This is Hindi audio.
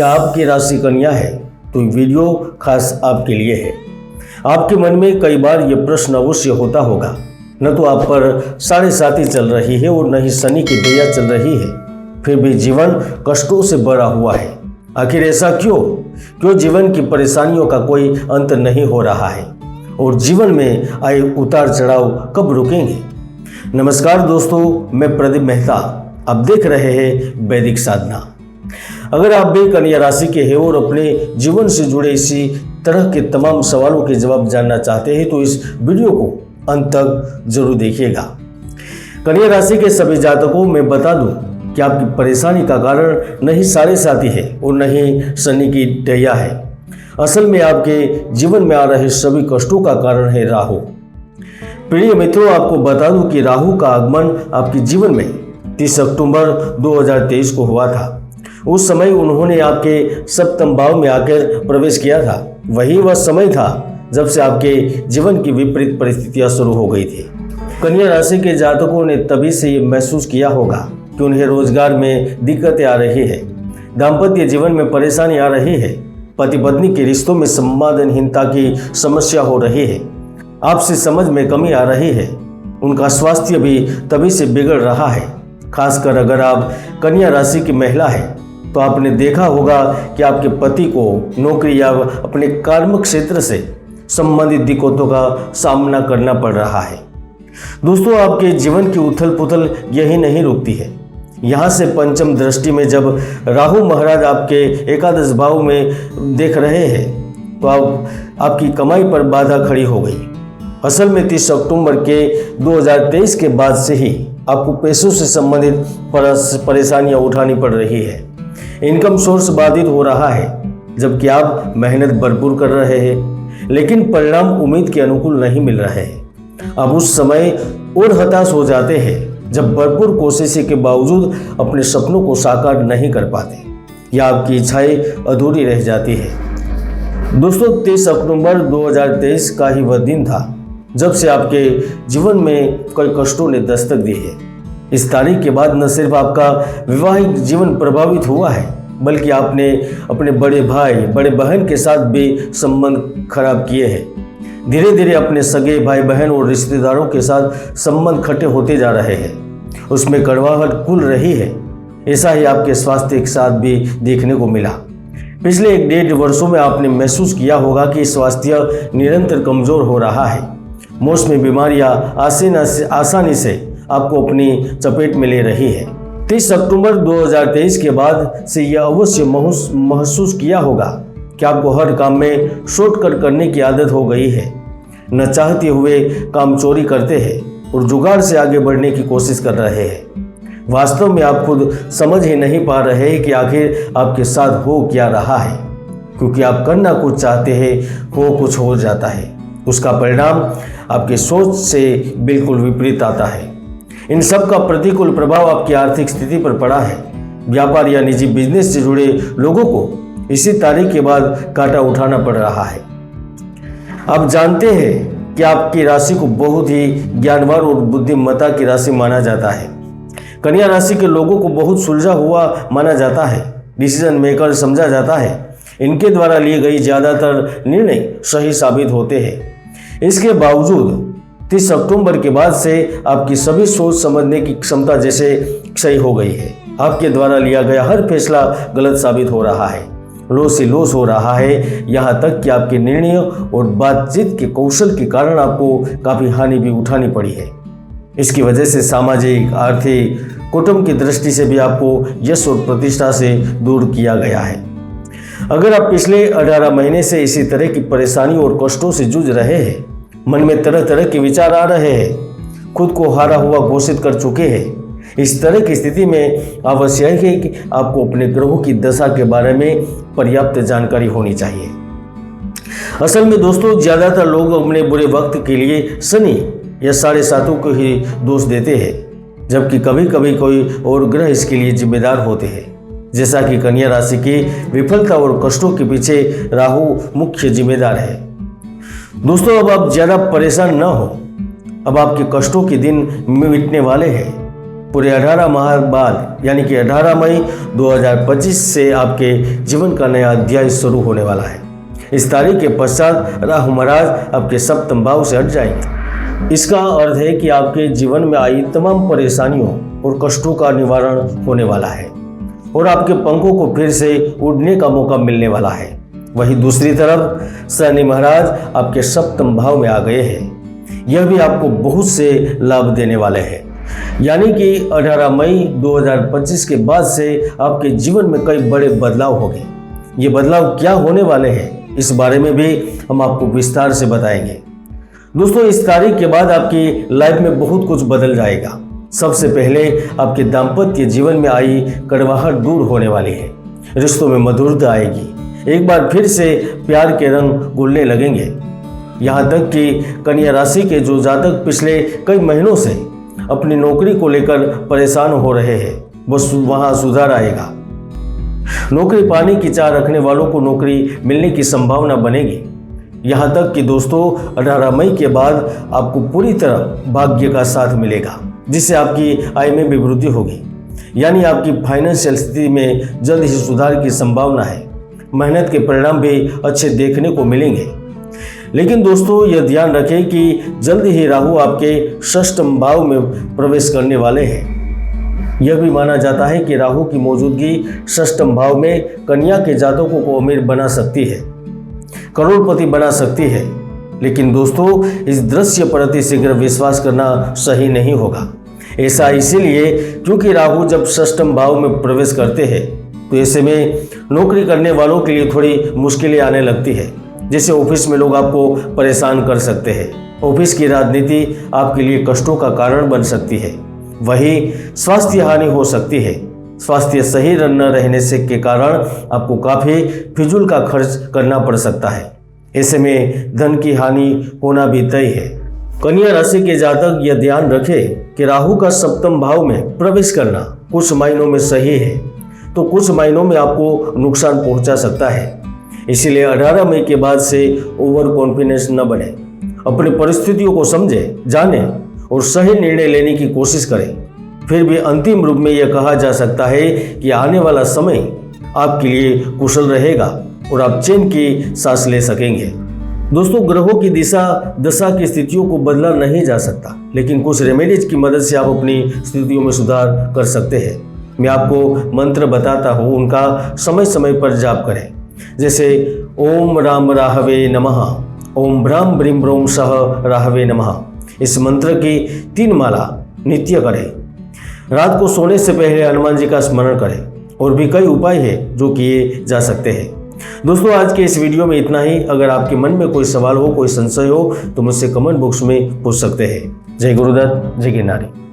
क्या आपकी राशि कन्या है तो वीडियो खास आपके लिए है। आपके मन में कई बार ये प्रश्न अवश्य होता होगा, न तो आप पर साढ़े साती चल रही है और न ही शनि की दैया चल रही है, फिर भी जीवन कष्टों से भरा हुआ है। आखिर ऐसा क्यों जीवन की परेशानियों का कोई अंत नहीं हो रहा है और जीवन में आए उतार चढ़ाव कब रुकेंगे। नमस्कार दोस्तों, मैं प्रदीप मेहता, आप देख रहे हैं वैदिक साधना। अगर आप भी कन्या राशि के हैं और अपने जीवन से जुड़े इसी तरह के तमाम सवालों के जवाब जानना चाहते हैं तो इस वीडियो को अंत तक जरूर देखिएगा। कन्या राशि के सभी जातकों में बता दूं कि आपकी परेशानी का कारण नहीं साढ़े साती है और नहीं शनि की दैया है। असल में आपके जीवन में आ रहे सभी कष्टों का कारण है राहु। प्रिय मित्रों, आपको बता दूं कि राहु का आगमन आपके जीवन में 30 अक्टूबर 2023 को हुआ था। उस समय उन्होंने आपके सप्तम भाव में आकर प्रवेश किया था। वही वह समय था जब से आपके जीवन की विपरीत परिस्थितियां शुरू हो गई थी। कन्या राशि के जातकों ने तभी से ये महसूस किया होगा कि उन्हें रोजगार में दिक्कतें आ रही है, दाम्पत्य जीवन में परेशानी आ रही है, पति पत्नी के रिश्तों में संवादहीनता की समस्या हो रही है, आपसी समझ में कमी आ रही है। उनका स्वास्थ्य भी तभी से बिगड़ रहा है। खासकर अगर आप कन्या राशि की महिला है तो आपने देखा होगा कि आपके पति को नौकरी या अपने कार्मिक क्षेत्र से संबंधित दिक्कतों का सामना करना पड़ रहा है। दोस्तों, आपके जीवन की उथल पुथल यही नहीं रुकती है। यहाँ से पंचम दृष्टि में जब राहु महाराज आपके एकादश भाव में देख रहे हैं तो आपकी कमाई पर बाधा खड़ी हो गई। असल में 30 अक्टूबर के 2023 के बाद से ही आपको पैसों से संबंधित परेशानियां उठानी पड़ रही है। इनकम सोर्स बाधित हो रहा है, जबकि आप मेहनत भरपूर कर रहे हैं, लेकिन परिणाम उम्मीद के अनुकूल नहीं मिल रहे हैं। अब उस समय और हताश हो जाते हैं जब भरपूर कोशिशों के बावजूद अपने सपनों को साकार नहीं कर पाते या आपकी इच्छाएं अधूरी रह जाती है। दोस्तों, 30 अक्टूबर 2023 का ही वह दिन था जब से आपके जीवन में कई कष्टों ने दस्तक दी है। इस तारीख के बाद न सिर्फ आपका वैवाहिक जीवन प्रभावित हुआ है, बल्कि आपने अपने बड़े भाई बड़े बहन के साथ भी संबंध खराब किए हैं। धीरे धीरे अपने सगे भाई बहन और रिश्तेदारों के साथ संबंध खट्टे होते जा रहे हैं। उसमें कड़वाहट घुल रही है। ऐसा ही आपके स्वास्थ्य के साथ भी देखने को मिला। पिछले 1.5 वर्षों में आपने महसूस किया होगा कि स्वास्थ्य निरंतर कमजोर हो रहा है। मौसमी बीमारियां आसानी से आपको अपनी चपेट में ले रही है। 30 अक्टूबर 2023 के बाद से यह अवश्य महसूस किया होगा कि आपको हर काम में शॉर्टकट करने की आदत हो गई है। न चाहते हुए काम चोरी करते हैं और जुगाड़ से आगे बढ़ने की कोशिश कर रहे हैं। वास्तव में आप खुद समझ ही नहीं पा रहे कि आखिर आपके साथ हो क्या रहा है, क्योंकि आप करना कुछ चाहते हैं, हो कुछ हो जाता है। उसका परिणाम आपकी सोच से बिल्कुल विपरीत आता है। इन सब का प्रतिकूल प्रभाव आपकी आर्थिक स्थिति पर पड़ा है। व्यापार या निजी बिजनेस से जुड़े लोगों को इसी तारीख के बाद कांटा उठाना पड़ रहा है। आप जानते हैं कि आपकी राशि को बहुत ही ज्ञानवान और बुद्धिमत्ता की राशि माना जाता है। कन्या राशि के लोगों को बहुत सुलझा हुआ माना जाता है, डिसीजन मेकर समझा जाता है। इनके द्वारा लिए गई ज़्यादातर निर्णय सही साबित होते हैं। इसके बावजूद 30 अक्टूबर के बाद से आपकी सभी सोच समझने की क्षमता जैसे क्षय हो गई है। आपके द्वारा लिया गया हर फैसला गलत साबित हो रहा है, लॉस से लॉस हो रहा है। यहाँ तक कि आपके निर्णयों और बातचीत के कौशल के कारण आपको काफ़ी हानि भी उठानी पड़ी है। इसकी वजह से सामाजिक, आर्थिक, कुटुंब की दृष्टि से भी आपको यश और प्रतिष्ठा से दूर किया गया है। अगर आप पिछले 18 महीने से इसी तरह की परेशानियों और कष्टों से जूझ रहे हैं, मन में तरह तरह के विचार आ रहे हैं, खुद को हारा हुआ घोषित कर चुके हैं, इस तरह की स्थिति में आवश्यक है कि आपको अपने ग्रहों की दशा के बारे में पर्याप्त जानकारी होनी चाहिए। असल में दोस्तों, ज़्यादातर लोग अपने बुरे वक्त के लिए शनि या साढ़े सातों को ही दोष देते हैं, जबकि कभी कभी कोई और ग्रह इसके लिए जिम्मेदार होते हैं। जैसा कि कन्या राशि की विफलता और कष्टों के पीछे राहु मुख्य जिम्मेदार है। दोस्तों, अब आप ज़्यादा परेशान न हो। अब आपके कष्टों के दिन मिटने वाले हैं। पूरे 18 माह बाद यानी कि 18 मई 2025 से आपके जीवन का नया अध्याय शुरू होने वाला है। इस तारीख के पश्चात राहु महाराज आपके सप्तम भाव से हट जाएंगे। इसका अर्थ है कि आपके जीवन में आई तमाम परेशानियों और कष्टों का निवारण होने वाला है और आपके पंखों को फिर से उड़ने का मौका मिलने वाला है। वहीं दूसरी तरफ शनि महाराज आपके सप्तम भाव में आ गए हैं। यह भी आपको बहुत से लाभ देने वाले हैं। यानी कि 18 मई 2025 के बाद से आपके जीवन में कई बड़े बदलाव होंगे। ये बदलाव क्या होने वाले हैं, इस बारे में भी हम आपको विस्तार से बताएंगे। दोस्तों, इस तारीख के बाद आपकी लाइफ में बहुत कुछ बदल जाएगा। सबसे पहले आपके दाम्पत्य जीवन में आई कड़वाहट दूर होने वाली है। रिश्तों में मधुरता आएगी। एक बार फिर से प्यार के रंग घुलने लगेंगे। यहाँ तक कि कन्या राशि के जो जातक पिछले कई महीनों से अपनी नौकरी को लेकर परेशान हो रहे हैं, बस वहाँ सुधार आएगा। नौकरी पाने की चाह रखने वालों को नौकरी मिलने की संभावना बनेगी। यहाँ तक कि दोस्तों, 18 मई के बाद आपको पूरी तरह भाग्य का साथ मिलेगा, जिससे आपकी आय में भी वृद्धि होगी। यानी आपकी फाइनेंशियल स्थिति में जल्द ही सुधार की संभावना है। मेहनत के परिणाम भी अच्छे देखने को मिलेंगे। लेकिन दोस्तों, यह ध्यान रखें कि जल्द ही राहु आपके षष्ठम भाव में प्रवेश करने वाले हैं। यह भी माना जाता है कि राहु की मौजूदगी षष्ठम भाव में कन्या के जातकों को अमीर बना सकती है, करोड़पति बना सकती है। लेकिन दोस्तों, इस दृश्य पर अति शीघ्र विश्वास करना सही नहीं होगा। ऐसा इसीलिए क्योंकि राहु जब षष्ठम भाव में प्रवेश करते हैं तो ऐसे में नौकरी करने वालों के लिए थोड़ी मुश्किलें आने लगती है। जैसे ऑफिस में लोग आपको परेशान कर सकते हैं। ऑफिस की राजनीति आपके लिए कष्टों का कारण बन सकती है। वही स्वास्थ्य हानि हो सकती है। स्वास्थ्य सही न रहने से के कारण आपको काफ़ी फिजूल का खर्च करना पड़ सकता है। ऐसे में धन की हानि होना भी तय है। कन्या राशि के जातक यह ध्यान रखें कि राहु का सप्तम भाव में प्रवेश करना कुछ महीनों में सही है तो कुछ महीनों में आपको नुकसान पहुंचा सकता है। इसीलिए 18 मई के बाद से ओवर कॉन्फिडेंस न बने। अपनी परिस्थितियों को समझे, जाने और सही निर्णय लेने की कोशिश करें। फिर भी अंतिम रूप में यह कहा जा सकता है कि आने वाला समय आपके लिए कुशल रहेगा और आप चैन की सांस ले सकेंगे। दोस्तों, ग्रहों की दशा की स्थितियों को बदला नहीं जा सकता, लेकिन कुछ रेमेडीज की मदद से आप अपनी स्थितियों में सुधार कर सकते हैं। मैं आपको मंत्र बताता हूँ, उनका समय समय पर जाप करें। जैसे ओम राम राहवे नमः, ओम भ्राम ब्रीम ब्रोम सह राहवे नमः। इस मंत्र की 3 माला नित्य करें। रात को सोने से पहले हनुमान जी का स्मरण करें। और भी कई उपाय हैं जो किए जा सकते हैं। दोस्तों, आज के इस वीडियो में इतना ही। अगर आपके मन में कोई सवाल हो, कोई संशय हो तो मुझसे कमेंट बॉक्स में पूछ सकते हैं। जय गुरुदत्त, जय गिरनारी।